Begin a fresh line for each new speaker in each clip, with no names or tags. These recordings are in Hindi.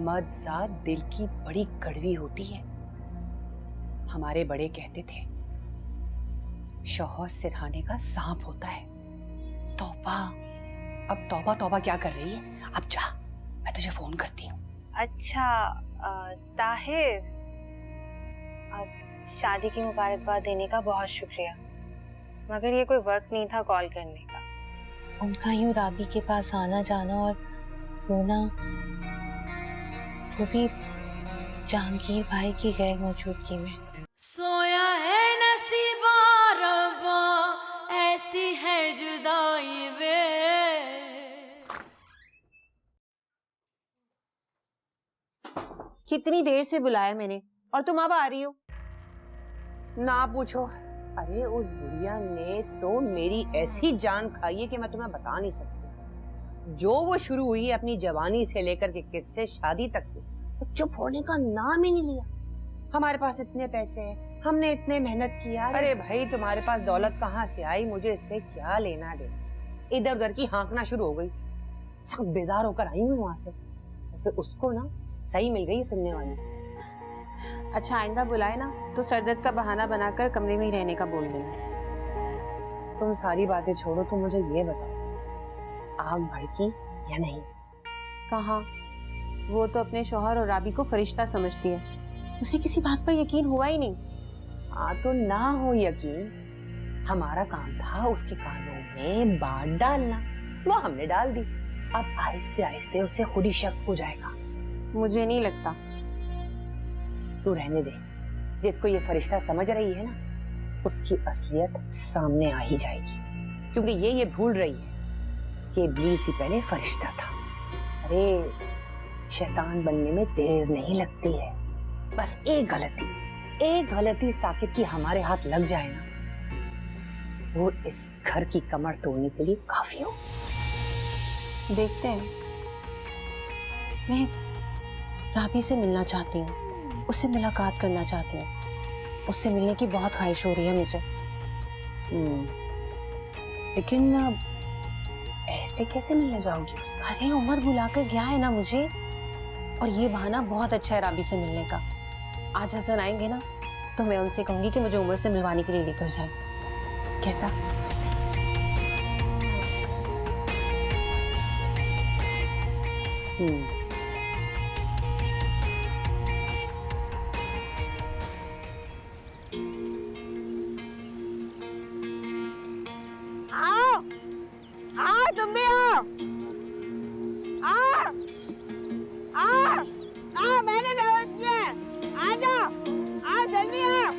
मर्द दिल की बड़ी कड़वी होती है। हमारे बड़े कहते थे शौहर सिरहाने का सांप होता है। तौबा, अब तौबा तौबा क्या कर रही है? अब जा, मैं तुझे फोन करती हूँ।
अच्छा ताहिर, अब शादी की मुबारकबाद देने का बहुत शुक्रिया, मगर ये कोई वक्त नहीं था कॉल करने का। उनका यूं राबी के पास आना जाना और रोना, वो भी जहांगीर भाई की गैर मौजूदगी में।
सोया है नसीबा रब्बा, ऐसी है जुदाई वे।
कितनी देर से बुलाया मैंने और तुम अब आ रही हो?
ना पूछो। अरे उस बुढ़िया ने तो मेरी ऐसी जान खाई है कि मैं तुम्हें बता नहीं सकती। जो वो शुरू हुई है अपनी जवानी से लेकर के किससे शादी तक की, तो चुप होने का नाम ही नहीं लिया। हमारे पास इतने पैसे हैं, हमने इतने मेहनत किया। अरे भाई तुम्हारे पास दौलत कहाँ से आई, मुझे इससे क्या लेना दे। इधर उधर की हाँकना शुरू हो गई, सब बेजार होकर आई हूँ वहां से। वैसे उसको ना सही मिल गई सुनने वाली।
अच्छा आइंदा बुलाए ना तो सरदर्द का बहाना बनाकर कमरे में ही रहने का बोल देना।
तुम सारी बातें छोड़ो, तुम मुझे ये बताओ, आग भड़की या नहीं?
कहाँ, वो तो अपने शौहर और राबी को फरिश्ता समझती है, उसे किसी बात पर यकीन हुआ ही नहीं।
हाँ तो ना हो यकीन, हमारा काम था उसके कानों में बात डालना, वो हमने डाल दी। अब आहिस्ते आहिस्ते उसे खुद ही शक हो जाएगा।
मुझे नहीं लगता।
तू रहने दे, जिसको ये फरिश्ता समझ रही है ना, उसकी असलियत सामने आ ही जाएगी, क्योंकि ये भूल रही है कि इब्लीस ही पहले फरिश्ता था। अरे शैतान बनने में देर नहीं लगती है, बस एक गलती साकिब की हमारे हाथ लग जाए ना, वो इस घर की कमर तोड़ने के लिए काफी होगी।
देखते हैं। मैं राबी से मिलना चाहती हूँ, उससे मुलाकात करना चाहती हूँ, उससे मिलने की बहुत ख्वाहिश हो रही है मुझे।
लेकिन ऐसे कैसे मिलने जाओगी उससे?
अरे उमर बुलाकर गया है ना मुझे, और ये बहाना बहुत अच्छा है राबी से मिलने का। आज हसन आएंगे ना तो मैं उनसे कहूंगी कि मुझे उमर से मिलवाने के लिए लेकर जाए। कैसा? आओ, आओ तुम भी आओ, आओ, आओ, आओ, मैंने दावत किया है, आ जाओ, आओ जल्दी आओ।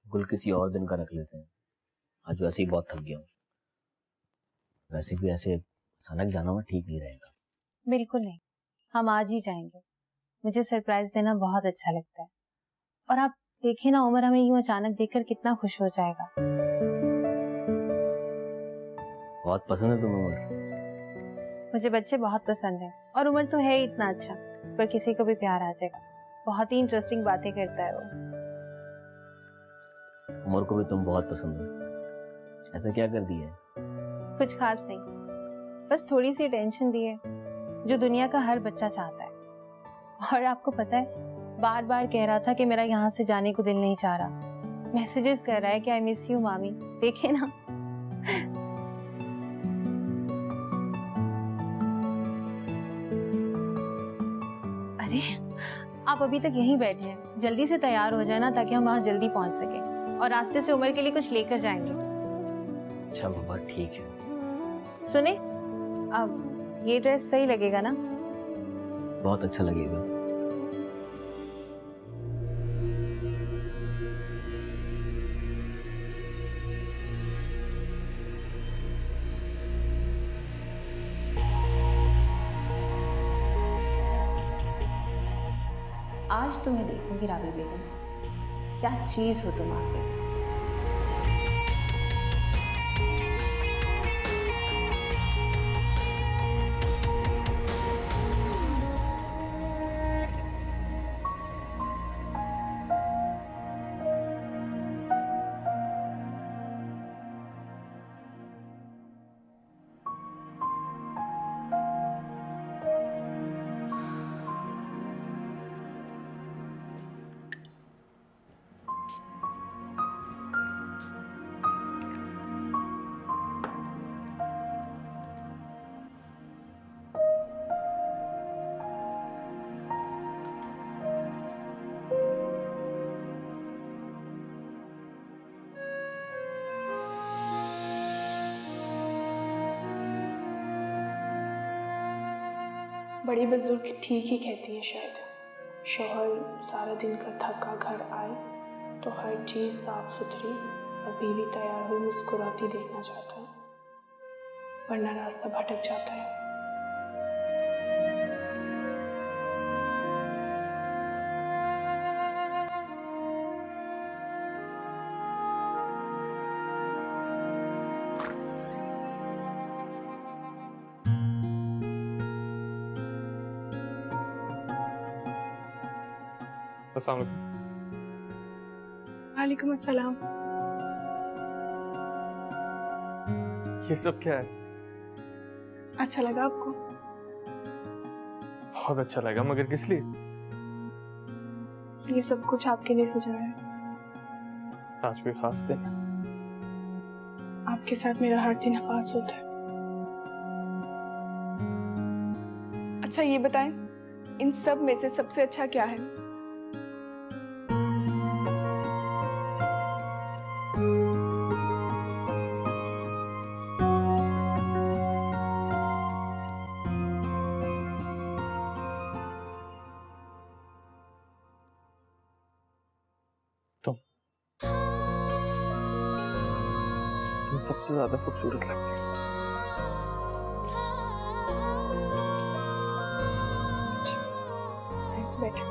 गुल किसी और दिन का रख लेते हैं, आज वैसे ही बहुत थक गया हूँ। वैसे भी ऐसे अचानक जाना हुआ ठीक नहीं रहेगा।
बिल्कुल नहीं, हम आज ही जाएंगे। मुझे सरप्राइज देना बहुत अच्छा लगता है। और आप देखिए ना, उमर हमें यूं अचानक देखकर कितना खुश हो जाएगा।
बहुत पसंद है तुम्हें उमर?
मुझे बच्चे बहुत पसंद हैं और उमर तो है ही इतना अच्छा, उस पर किसी को भी प्यार आ जाएगा। बहुत ही इंटरेस्टिंग बातें करता है वो।
उमर को भी तुम बहुत पसंद हो। ऐसा क्या कर दिया है?
कुछ खास नहीं, बस थोड़ी सी टेंशन दी है जो दुनिया का हर बच्चा चाहता है। और आपको पता है, बार बार कह रहा था कि मेरा यहाँ से जाने को दिल नहीं चाह रहा। मैसेजेस कर रहा है कि आई मिस यू मामी। देखे ना। अरे आप अभी तक यहीं बैठे हैं, जल्दी से तैयार हो जाए ना, ताकि हम वहां जल्दी पहुंच सके। और रास्ते से उमर के लिए कुछ लेकर जाएंगे।
अच्छा बाबा ठीक है।
सुने, अब ये ड्रेस सही लगेगा ना?
बहुत अच्छा लगेगा।
आज तुम्हें देखूंगी राबी बेगम, क्या चीज हो तुम आखिर।
बड़ी बुजुर्ग ठीक ही कहती है शायद। शौहर सारा दिन का थका घर आए तो हर चीज़ साफ सुथरी और बीवी तैयार हुई मुस्कुराती देखना चाहता है, वरना रास्ता भटक जाता है। वालेकुम अस्सलाम।
ये सब क्या है?
अच्छा लगा आपको?
बहुत अच्छा लगा, मगर किस लिए?
ये सब कुछ आपके लिए सजाया है।
आज कोई खास दिन?
आपके साथ मेरा हर दिन खास होता है। अच्छा ये बताएं, इन सब में से सबसे अच्छा क्या है?
तुम सबसे ज्यादा खूबसूरत लगती हो।
बैठो।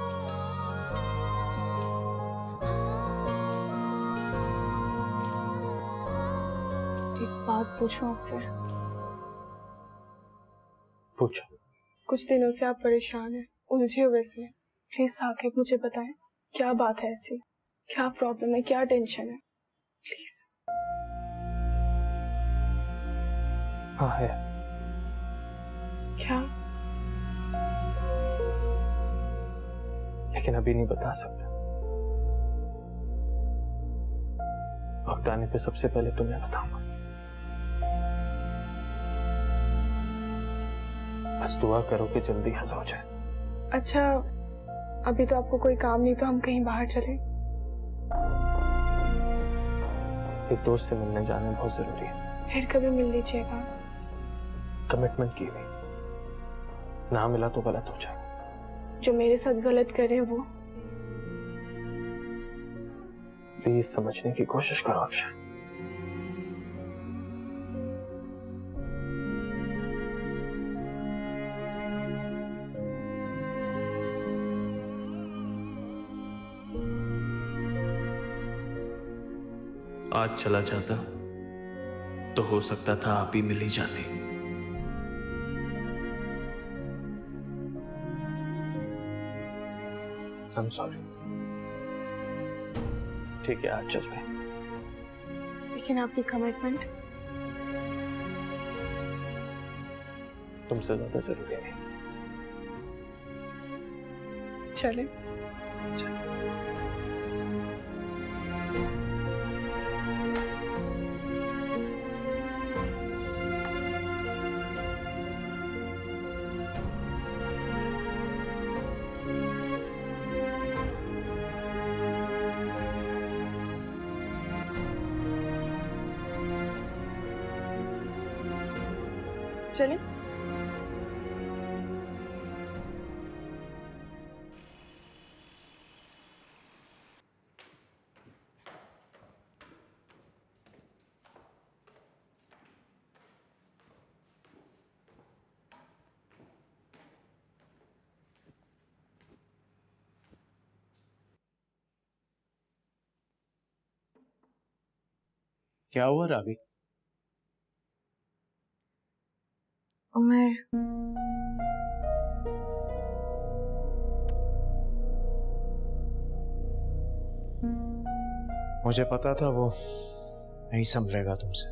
एक बात पूछूं आपसे?
पूछो।
कुछ दिनों से आप परेशान हैं, उलझे हुए से। प्लीज साकिब मुझे बताएं, क्या बात है ऐसी? क्या प्रॉब्लम है, क्या टेंशन है? प्लीज।
हाँ है।
क्या?
लेकिन अभी नहीं बता सकता। वक्त आने पे सबसे पहले तुम्हें बताऊंगा। बस दुआ करो कि जल्दी हल हो जाए।
अच्छा, अभी तो आपको कोई काम नहीं, तो हम कहीं बाहर चले?
एक दोस्त से मिलने जाना बहुत जरूरी है।
फिर कभी मिल लीजिएगा।
कमिटमेंट की हुई, ना मिला तो गलत हो जाए।
जो मेरे साथ गलत करे वो।
प्लीज समझने की कोशिश करो अफशान।
आज चला जाता तो हो सकता था आप ही मिल ही जाती।
I'm sorry। ठीक है, आज चलते हैं।
लेकिन आपकी कमिटमेंट?
तुमसे ज्यादा जरूरी नहीं।
चले। चले।
क्या हुआ रावी?
उमर,
मुझे पता था वो नहीं संभलेगा तुमसे।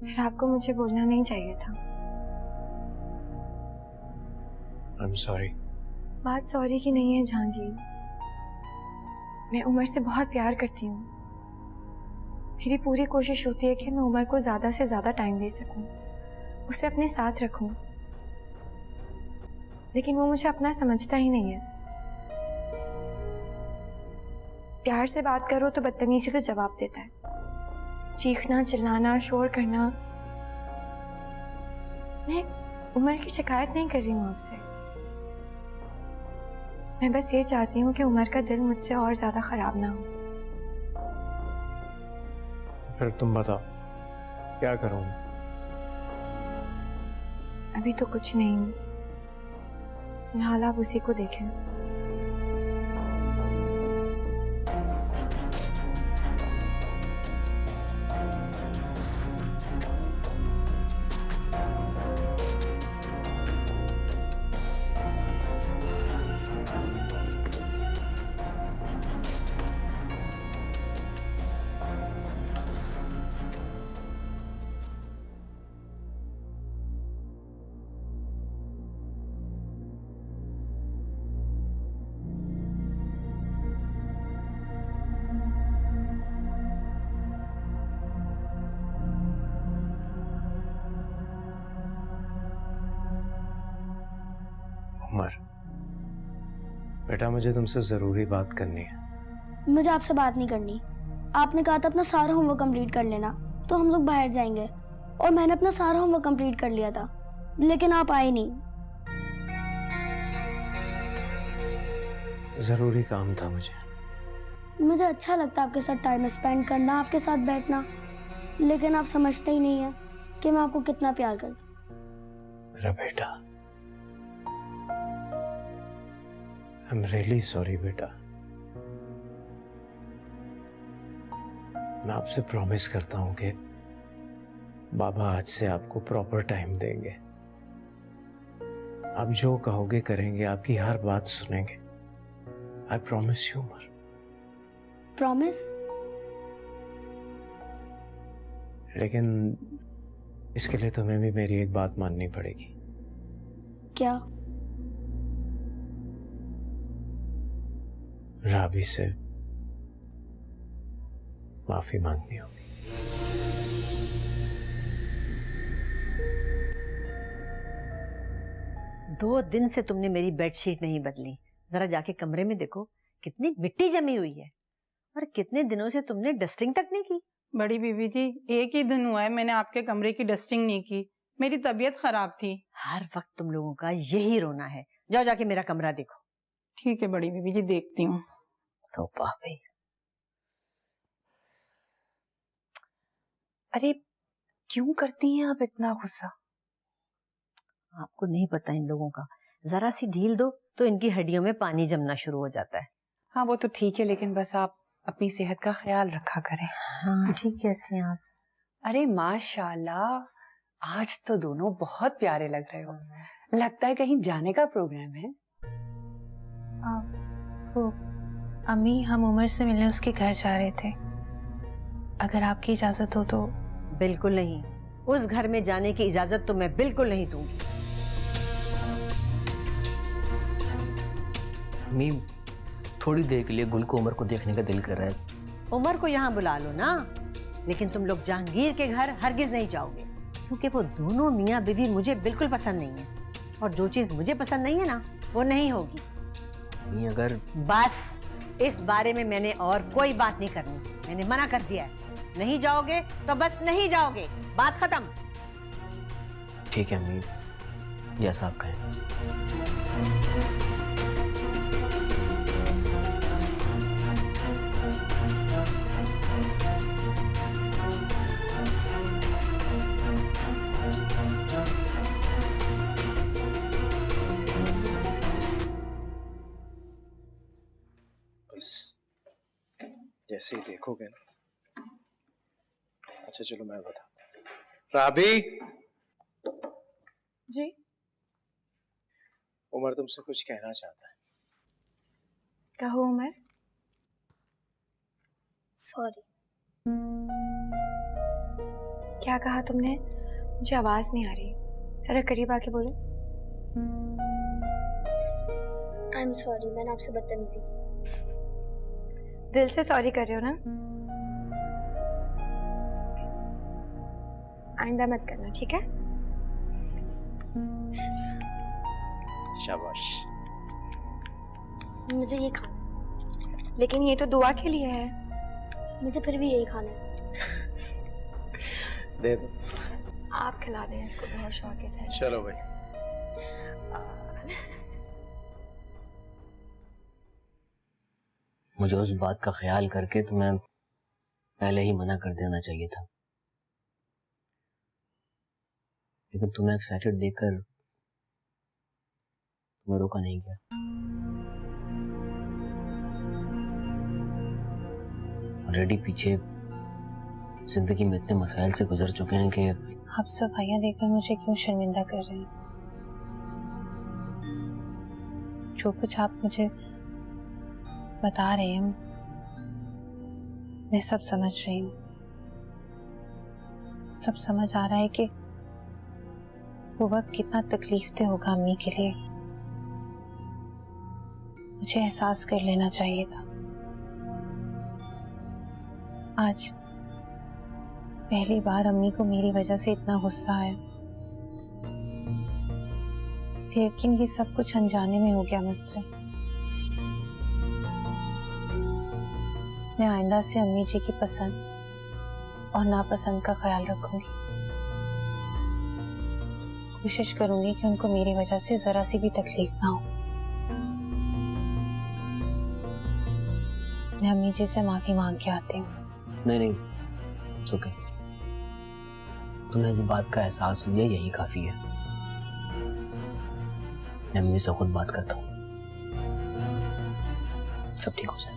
फिर आपको मुझे बोलना नहीं चाहिए था।
I'm sorry।
बात सॉरी की नहीं है जहांगीर। मैं उमर से बहुत प्यार करती हूँ। मेरी पूरी कोशिश होती है कि मैं उमर को ज्यादा से ज्यादा टाइम दे सकूं, उसे अपने साथ रखूं, लेकिन वो मुझे अपना समझता ही नहीं है। प्यार से बात करो तो बदतमीजी से जवाब देता है, चीखना, चिल्लाना, शोर करना। मैं उमर की शिकायत नहीं कर रही हूँ आपसे। मैं बस ये चाहती हूँ कि उमर का दिल मुझसे और ज्यादा खराब ना हो।
फिर तुम बताओ क्या करूं?
अभी तो कुछ नहीं, फिलहाल आप उसी को देखें।
उमर, बेटा मुझे तुमसे जरूरी बात करनी है।
मुझे आपसे बात नहीं करनी। आपने कहा था अपना सारा होमवर्क कंप्लीट कर लेना तो हम लोग बाहर जाएंगे, और मैंने अपना सारा होमवर्क कंप्लीट कर लिया था, लेकिन आप आए नहीं।
जरूरी काम था
मुझे अच्छा लगता है आपके साथ टाइम स्पेंड करना, आपके साथ बैठना, लेकिन आप समझते ही नहीं है कि मैं आपको कितना प्यार करती हूँ।
मेरा बेटा, I'm really sorry बेटा। मैं आपसे प्रॉमिस करता हूं कि बाबा आज से आपको प्रॉपर टाइम देंगे। आप जो कहोगे करेंगे, आपकी हर बात सुनेंगे। I promise you Umar.
Promise?
लेकिन इसके लिए तुम्हें भी मेरी एक बात माननी पड़ेगी।
क्या?
रावी से माफी मांगनी होगी।
2 दिन से तुमने मेरी बेडशीट नहीं बदली। जरा जाके कमरे में देखो कितनी मिट्टी जमी हुई है, और कितने दिनों से तुमने डस्टिंग तक नहीं की।
बड़ी बीबी जी, एक ही दिन हुआ है मैंने आपके कमरे की डस्टिंग नहीं की। मेरी तबीयत खराब थी।
हर वक्त तुम लोगों का यही रोना है। जाओ जाके मेरा कमरा देखो।
ठीक है बड़ी बीबी जी, देखती हूँ।
तौबा भाई।
अरे क्यों करती हैं आप इतना गुस्सा?
आपको नहीं पता इन लोगों का, जरा सी ढील दो तो इनकी हड्डियों में पानी जमना शुरू हो जाता है।
हाँ वो तो ठीक है, लेकिन बस आप अपनी सेहत का ख्याल रखा करें।
हाँ ठीक कहती हैं आप।
अरे माशाल्लाह, आज तो दोनों बहुत प्यारे लग रहे हो। लगता है कहीं जाने का प्रोग्राम है।
वो अम्मी, हम उमर से मिलने उसके घर जा रहे थे, अगर आपकी इजाजत हो तो।
बिल्कुल नहीं, उस घर में जाने की इजाजत तो मैं बिल्कुल नहीं दूंगी।
अम्मी थोड़ी देर के लिए गुल को उमर को देखने का दिल कर रहा है।
उमर को यहाँ बुला लो ना, लेकिन तुम लोग जहांगीर के घर हरगिज नहीं जाओगे, क्योंकि वो दोनों मियाँ बीवी मुझे बिल्कुल पसंद नहीं है, और जो चीज मुझे पसंद नहीं है ना वो नहीं होगी।
अगर
बस इस बारे में मैंने और कोई बात नहीं करनी, मैंने मना कर दिया है। नहीं जाओगे तो बस नहीं जाओगे, बात खत्म।
ठीक है अम्मी, जैसा आप कहें।
जैसे ही देखोगे ना। अच्छा चलो मैं बताता हूँ। राबी
जी।
उमर तुमसे कुछ कहना चाहता है।
कहो उमर।
सॉरी।
क्या कहा तुमने? मुझे आवाज नहीं आ रही, जरा करीब आके बोलो।
आई एम सॉरी, मैंने आपसे बदतमीजी की।
दिल से सॉरी कर रहे हो ना? आइंदा मत करना, ठीक है?
शाबाश।
मुझे ये खाना।
लेकिन ये तो दुआ के लिए है।
मुझे फिर भी यही खाना है।
दे दो।
आप खिला दें इसको बहुत शौक से।
चलो भाई।
मुझे उस बात का ख्याल करके तुम्हें पहले ही मना कर देना चाहिए था, लेकिन तुम्हें एक्साइटेड देखकर तुम्हें रोका नहीं गया। ऑलरेडी पीछे जिंदगी में इतने मसाइल से गुजर चुके हैं कि
आप सफाइयाँ देकर मुझे क्यों शर्मिंदा कर रहे हैं? जो कुछ आप मुझे बता रहे हैं मैं सब समझ रही हूँ। सब समझ आ रहा है कि वो वक्त कितना तकलीफ दह होगा अम्मी के लिए। मुझे एहसास कर लेना चाहिए था। आज पहली बार अम्मी को मेरी वजह से इतना गुस्सा आया, लेकिन ये सब कुछ अनजाने में हो गया मुझसे। मैं आइंदा से अम्मी जी की पसंद और नापसंद का ख्याल रखूंगी। कोशिश करूंगी कि उनको मेरी वजह से जरा सी भी तकलीफ ना हो। मैं अम्मी जी से माफी मांग के आती हूँ।
नहीं, it's okay। तुम्हें इस बात का एहसास हुई है, यही काफी है। मैं अम्मी से खुद बात करता हूँ, सब ठीक हो जाए।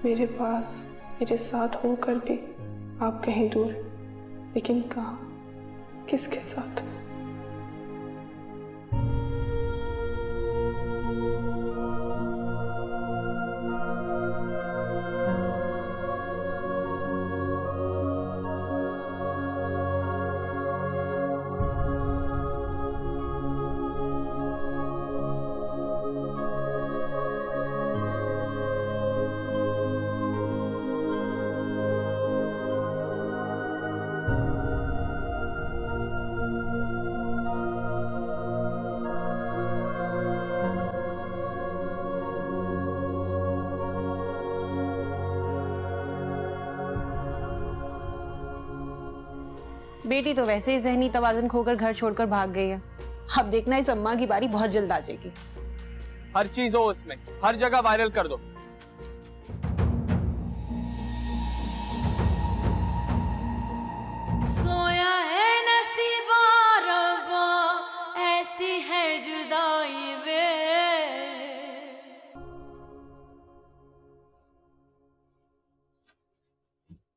मेरे पास, मेरे साथ होकर भी आप कहीं दूर हैं, लेकिन कहाँ, किसके साथ?
बेटी तो वैसे ही जहनी तवाज़ुन खोकर घर छोड़कर भाग गई है। अब देखना इस अम्मा की बारी बहुत जल्द आ जाएगी।
हर चीज हो उसमें, हर जगह वायरल कर दो।
सोया है नसीबा रब्बा, ऐसी है जुदाई वे।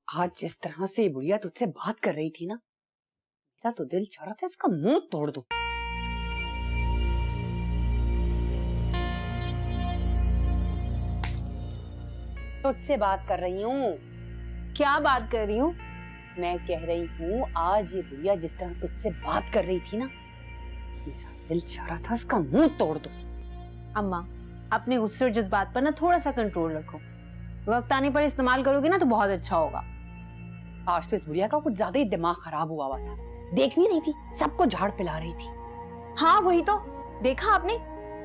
आज जिस तरह से ये बुढ़िया तुझसे बात कर रही थी ना, मेरा तो दिल चाह रहा था इसका मुंह तोड़ दूं। तुझसे बात कर रही हूँ।
क्या बात कर रही हूँ?
मैं कह रही हूँ आज ये बुढ़िया जिस तरह तुझसे बात कर रही थी ना, मेरा दिल चाह रहा था इसका मुंह तोड़ दूं।
अम्मा, अपने गुस्से और जज्बात पर ना थोड़ा सा कंट्रोल रखो। वक्त आने पर इस्तेमाल करोगी ना तो बहुत अच्छा होगा।
आज तो इस बुढ़िया का कुछ ज्यादा ही दिमाग खराब हुआ था। देख नहीं रही थी, सबको झाड़ पिला रही थी।
हाँ वही तो, देखा आपने,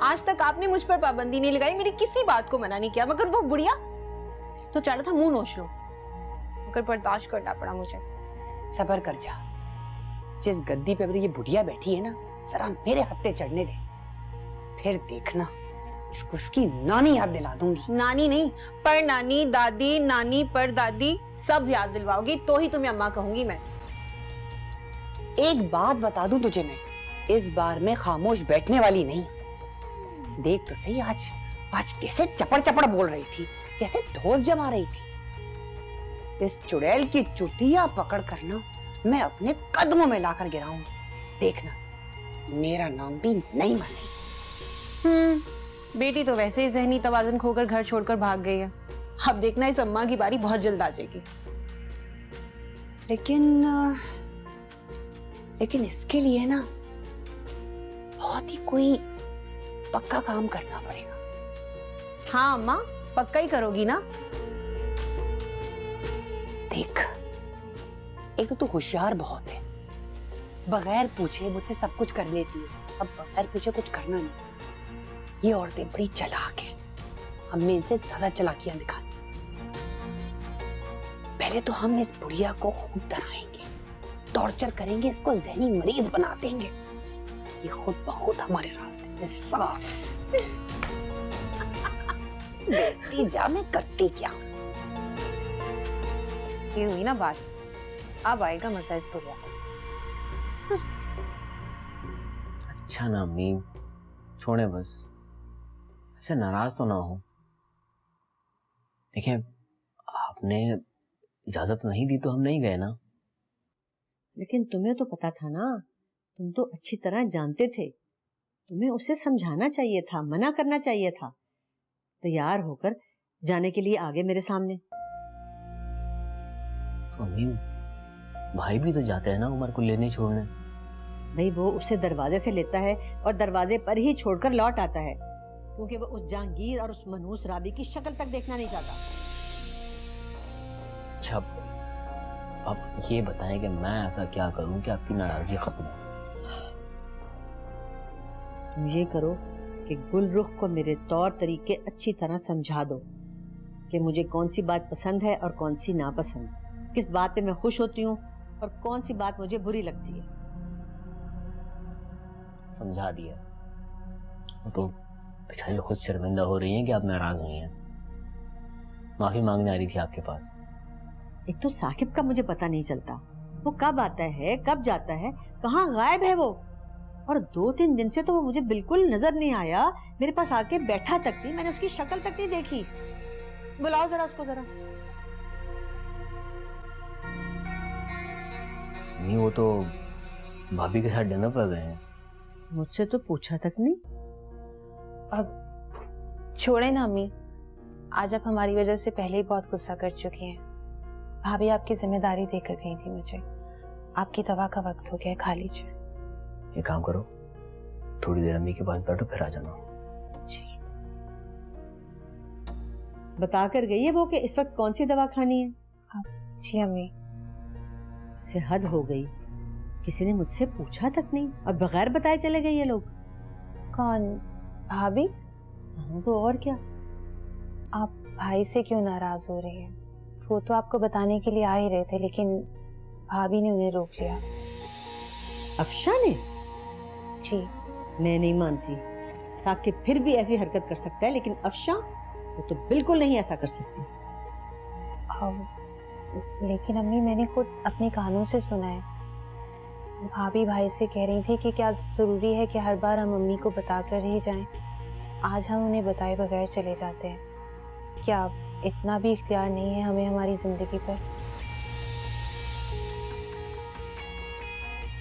आज तक आपने मुझ पर पाबंदी नहीं लगाई, मेरी किसी बात को मना नहीं किया, मगर वो बुढ़िया तो चाह रहा था मुंह नोच लो, मगर बर्दाश्त करना पड़ा मुझे।
सब्र कर जा, जिस गद्दी पे ये बुढ़िया बैठी है ना, जरा मेरे हत्थे चढ़ने दे, फिर देखना इसको उसकी नानी याद दिला दूंगी।
नानी नहीं, पर नानी, दादी, नानी पर दादी, सब याद दिलवाओगी तो ही तुम्हें अम्मा कहूंगी मैं।
एक बात बता दूं तुझे मैं, इस बार मैं खामोश बैठने वाली नहीं। देख तो सही आज कैसे चपड़ चपड़ बोल रही थी, कैसे धोस जमा रही थी। इस चुड़ैल की चुटिया पकड़ कर ना मैं अपने कदमों में लाकर गिराऊंगी। देखना मेरा नाम भी नहीं मानेगी।
बेटी तो वैसे ही जहनी तवाज़ुन खोकर घर छोड़कर भाग गई है। अब देखना इस अम्मा की बारी बहुत जल्द आ जाएगी।
लेकिन इसके लिए ना बहुत ही कोई पक्का काम करना पड़ेगा।
हाँ अम्मा, पक्का ही करोगी ना?
देख, एक तो तू होशियार बहुत है, बगैर पूछे मुझसे सब कुछ कर लेती है। अब बगैर पूछे कुछ करना नहीं। ये औरतें बड़ी चालाक हैं, हमने इनसे ज्यादा चालाकियां दिखाई। पहले तो हम इस बुढ़िया को खूब डराएंगे, टॉर्चर करेंगे, इसको जहनी मरीज बना देंगे। ये खुद ब खुद हमारे रास्ते से साफ। देखती जा मैं करती क्या।
ये हुई ना बात, अब आएगा मजा इस बुढ़िया को।
अच्छा ना अम्मी, छोड़े बस, ऐसे नाराज तो ना हो। देखिए, आपने इजाजत नहीं दी तो हम नहीं गए ना।
लेकिन तुम्हें तो पता था ना, तुम तो अच्छी तरह जानते थे, तुम्हें उसे समझाना चाहिए था, मना करना चाहिए था। तैयार होकर जाने के लिए आगे मेरे सामने।
तो अम्मी, भाई भी तो जाते हैं ना उमर को लेने छोड़ने।
भाई वो उसे दरवाजे से लेता है और दरवाजे पर ही छोड़कर लौट आता है, क्योंकि वो उस जहांगीर और उस मनहूस राबी की शक्ल तक देखना नहीं चाहता।
अच्छा, अब ये बताएं कि मैं ऐसा क्या करूं कि आपकी नाराजगी खत्म हो।
तुम ये करो कि गुलरुख को मेरे तौर तरीके अच्छी तरह समझा दो कि मुझे कौन सी बात पसंद है और कौन सी नापसंद, किस बात पे मैं खुश होती हूँ और कौन सी बात मुझे बुरी लगती है।
समझा दिया। वो तो बेचारी खुद शर्मिंदा हो रही हैं कि आप नाराज हुई हैं, माफी मांगने आ रही थी आपके पास।
एक तो साकिब का मुझे पता नहीं चलता, वो कब आता है कब जाता है, कहाँ गायब है वो। और 2-3 दिन से तो वो मुझे बिल्कुल नजर नहीं आया, मेरे पास आके बैठा तक नहीं, मैंने उसकी शक्ल तक नहीं देखी। बुलाओ जरा उसको जरा।
नहीं, वो तो भाभी के साथ डिनर पर गए हैं।
मुझसे तो पूछा तक नहीं।
अब छोड़े ना अम्मी, आज आप हमारी वजह से पहले ही बहुत गुस्सा कर चुकी हैं। भाभी आपकी जिम्मेदारी देकर गई थी मुझे, आपकी दवा का वक्त हो गया, खा लीजिए।
ये काम करो, थोड़ी देर अम्मी के पास बैठो, फिर आ जाना।
जी।
बता कर गई है वो कि इस वक्त कौन सी दवा खानी है?
जी अम्मी।
से हद हो गई, किसी ने मुझसे पूछा तक नहीं और बगैर बताए चले गए ये लोग।
कौन? भाभी?
हाँ तो और क्या।
आप भाई से क्यों नाराज हो रही हैं? वो तो आपको बताने के लिए आ ही रहे थे, लेकिन भाभी ने उन्हें रोक लिया।
अफशा ने?
जी।
मैं नहीं मानती, साकिब फिर भी ऐसी हरकत कर सकता है, लेकिन अफशा वो तो बिल्कुल नहीं ऐसा कर सकती।
लेकिन अम्मी, मैंने खुद अपने कानों से सुना है। भाभी भाई से कह रही थी कि क्या जरूरी है कि हर बार हम मम्मी को बताकर ही जाएं। आज हम उन्हें बताए बगैर चले जाते हैं। क्या इतना भी इख्तियार नहीं है हमें हमारी जिंदगी पर?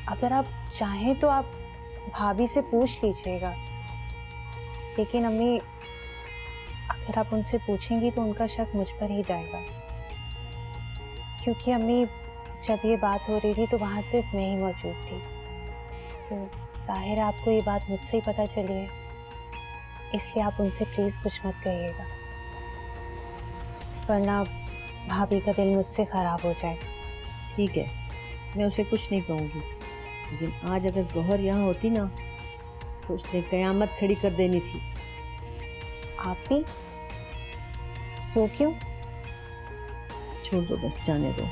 अगर आप चाहें तो आप भाभी से पूछ लीजिएगा, लेकिन अम्मी अगर आप उनसे पूछेंगी तो उनका शक मुझ पर ही जाएगा। क्योंकि अम्मी, जब ये बात हो रही थी तो वहां सिर्फ मैं ही मौजूद थी। तो जाहिर है आपको ये बात मुझसे ही पता चली है, इसलिए आप उनसे प्लीज कुछ मत कहिएगा, वरना भाभी का दिल मुझसे खराब हो जाएगा।
ठीक है, मैं उसे कुछ नहीं कहूँगी, लेकिन आज अगर गौहर यहाँ होती ना तो उसने कयामत खड़ी कर देनी थी।
आप भी? वो क्यों?
छोड़ दो, बस जाने दो।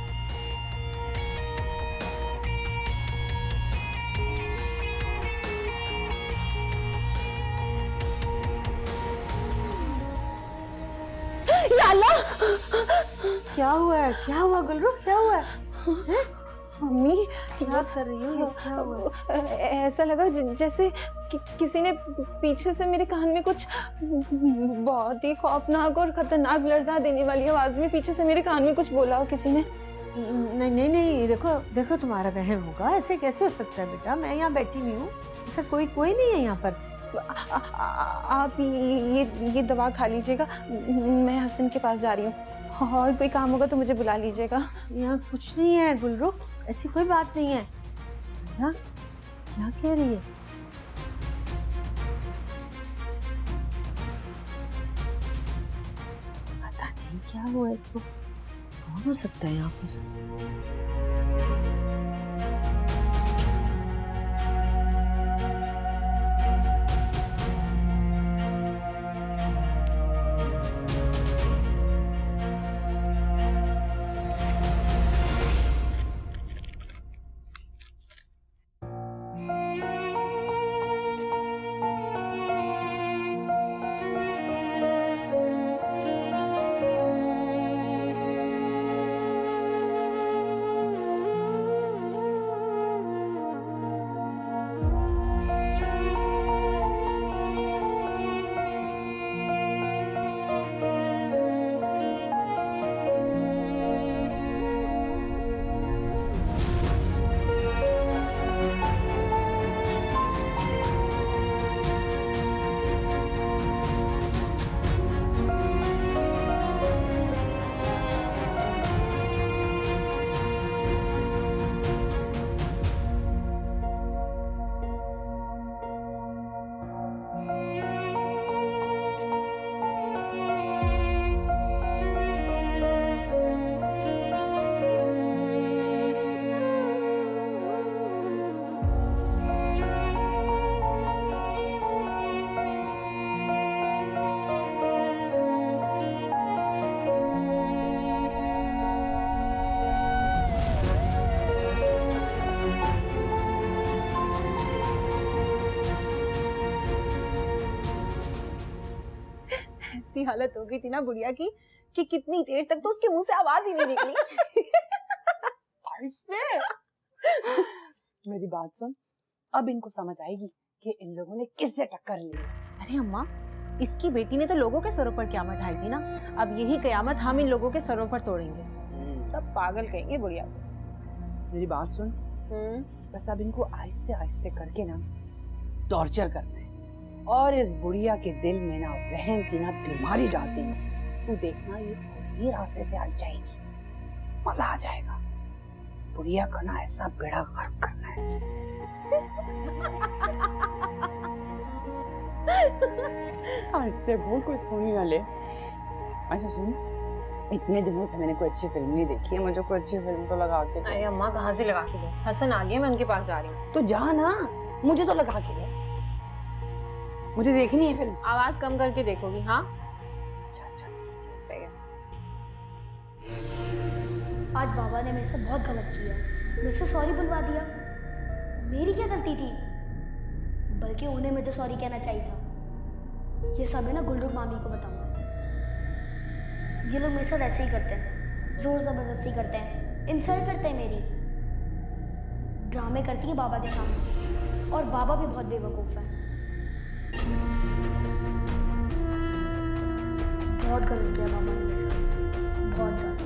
क्या हुआ है? क्या हुआ गुलरू? क्या हुआ है?
मम्मी
क्या कर रही हो? क्या हुआ?
ऐसा लगा जैसे किसी ने पीछे से मेरे कान में कुछ बहुत ही खौफनाक और खतरनाक लर्जा देने वाली आवाज में पीछे से मेरे कान में कुछ बोला हो किसी ने।
नहीं नहीं नहीं, देखो देखो, तुम्हारा वहम होगा। ऐसे कैसे हो सकता है बेटा? मैं यहाँ बैठी हुई हूँ, ऐसा कोई नहीं है यहाँ पर।
आप ये दवा खा लीजिएगा, मैं हसन के पास जा रही हूँ, और कोई काम होगा तो मुझे बुला लीजिएगा।
यहाँ कुछ नहीं है गुलरू, ऐसी कोई बात नहीं है। हाँ, क्या कह रही है? पता नहीं क्या हुआ इसको, कौन हो सकता है यहाँ पर?
ऐसी हालत हो गई थी ना बुढ़िया की कि कितनी देर तक तो उसके मुंह से आवाज ही नहीं निकली।
मेरी बात सुन, अब इनको समझ आएगी कि इन लोगों ने किससे टक्कर ली।
अरे अम्मा, इसकी बेटी ने तो लोगों के सरों पर क़यामत ढाई थी ना, अब यही क़यामत हम इन लोगों के सरों पर तोड़ेंगे। सब पागल कहेंगे बुढ़िया को।
मेरी बात सुन, बस अब इनको आहिस्ते आहिस्ते करके ना टॉर्चर करना है, और इस बुढ़िया के दिल में ना वहम की ना बीमारी डालती है। तू देखना, ये रास्ते से हट जाएगी, मजा आ जाएगा। इस बुढ़िया का ना ऐसा बेड़ा गर्क करना है। आहिस्ते बोल, कोई सुन ही ना ले। अच्छा सुन, इतने दिनों से मैंने कोई अच्छी फिल्म नहीं देखी है, मुझे कोई अच्छी फिल्म तो लगा के दे।
अरे अम्मा, कहाँ से लगा के दो? हसन आ गया, मैं उनके पास जा रही हूँ।
तो जा ना, मुझे तो लगा के दे, मुझे देखनी है फिल्म।
आवाज कम करके देखोगी? हाँ
अच्छा अच्छा, सही है।
आज बाबा ने मेरे साथ बहुत गलत किया। मुझसे सॉरी बुलवा दिया। मेरी क्या गलती थी? बल्कि उन्हें मुझे सॉरी कहना चाहिए था। ये सब है ना गुलरुख मामी को बताऊंगा। ये लोग मेरे साथ ऐसे ही करते हैं, जोर जबरदस्ती करते हैं, इंसल्ट करते हैं मेरी, ड्रामे करती है बाबा के सामने। और बाबा भी बहुत बेवकूफ़ है। बहुत गलत किया बाबा ने मेरे साथ, बहुत ज़्यादा।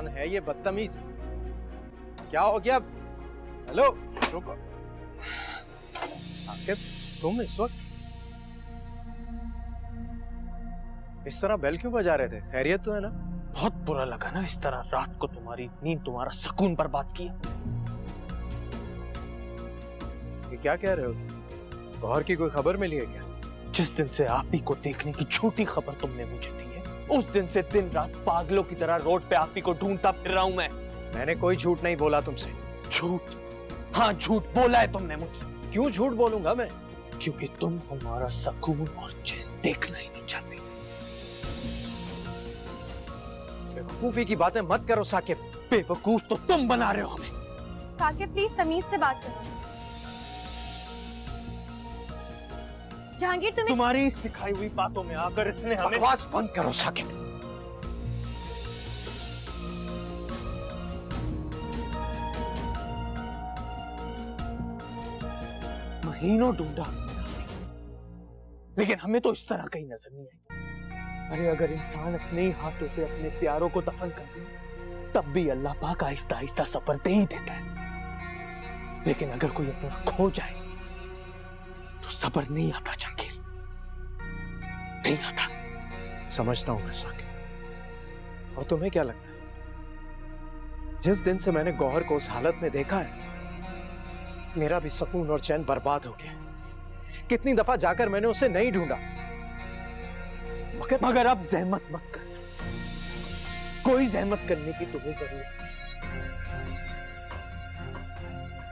है ये बदतमीज? क्या हो गया? हेलो रुको। साकिब तुम इस वक्त इस तरह बेल क्यों बजा रहे थे? खैरियत तो है ना?
बहुत बुरा लगा ना इस तरह रात को तुम्हारी नींद, तुम्हारा सुकून बर्बाद किया।
ये क्या कह रहे हो? गौहर की कोई खबर मिली है क्या?
जिस दिन से आप ही को देखने की झूठी खबर तुमने मुझे दी है, उस दिन से दिन रात पागलों की तरह रोड पे आप ही को ढूंढता फिर रहा हूं मैं।
मैंने कोई झूठ नहीं बोला तुमसे।
झूठ? हाँ झूठ बोला है तुमने मुझसे।
क्यों झूठ बोलूंगा मैं?
क्योंकि तुम हमारा सुकून और चैन देखना ही नहीं चाहते।
बेवकूफी की बातें मत करो साकिब।
बेवकूफ तो तुम बना रहे हो हमें।
साकिब प्लीज तमीज से बात करो। जहांगीर
तुम्हारी सिखाई हुई बातों में आकर इसने हमें।
बकवास बंद करो साकिब।
महीनों ढूंढा लेकिन हमें तो इस तरह कहीं नजर नहीं आई। अरे अगर इंसान अपने ही हाथों से अपने प्यारों को दफन कर दे तब भी अल्लाह पाक आहिस्ता आहिस्ता सब्र दे ही देता है, लेकिन अगर कोई अपना खो जाए तो सब्र नहीं आता जहांगीर, नहीं आता।
समझता हूं मैं साकिब। और तुम्हें क्या लगता है जिस दिन से मैंने गौहर को उस हालत में देखा है मेरा भी सुकून और चैन बर्बाद हो गया। कितनी दफा जाकर मैंने उसे नहीं ढूंढा,
मगर अब जहमत मत कर, कोई जहमत करने की तुम्हें जरूरत नहीं।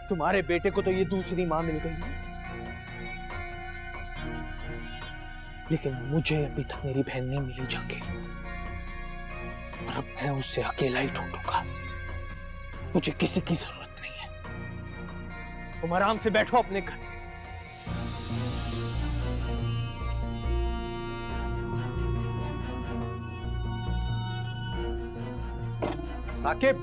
तुम्हारे बेटे को तो ये दूसरी मां मिल गई है, लेकिन मुझे अभी तक मेरी बहन नहीं मिली जहांगीर, और अब मैं उससे अकेला ही ढूंढूंगा। मुझे किसी की जरूरत नहीं है। तुम आराम से बैठो अपने घर।
साकिब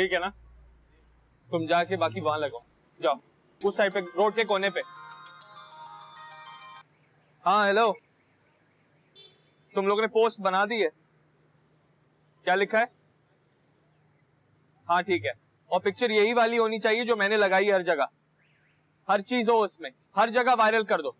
ठीक है ना? तुम जाके बाकी वहां लगाओ, जाओ उस साइड पे, रोड के कोने पे। हाँ हेलो, तुम लोगों ने पोस्ट बना दी है? क्या लिखा है? हाँ ठीक है, और पिक्चर यही वाली होनी चाहिए जो मैंने लगाई हर जगह, हर चीज हो उसमें, हर जगह वायरल कर दो।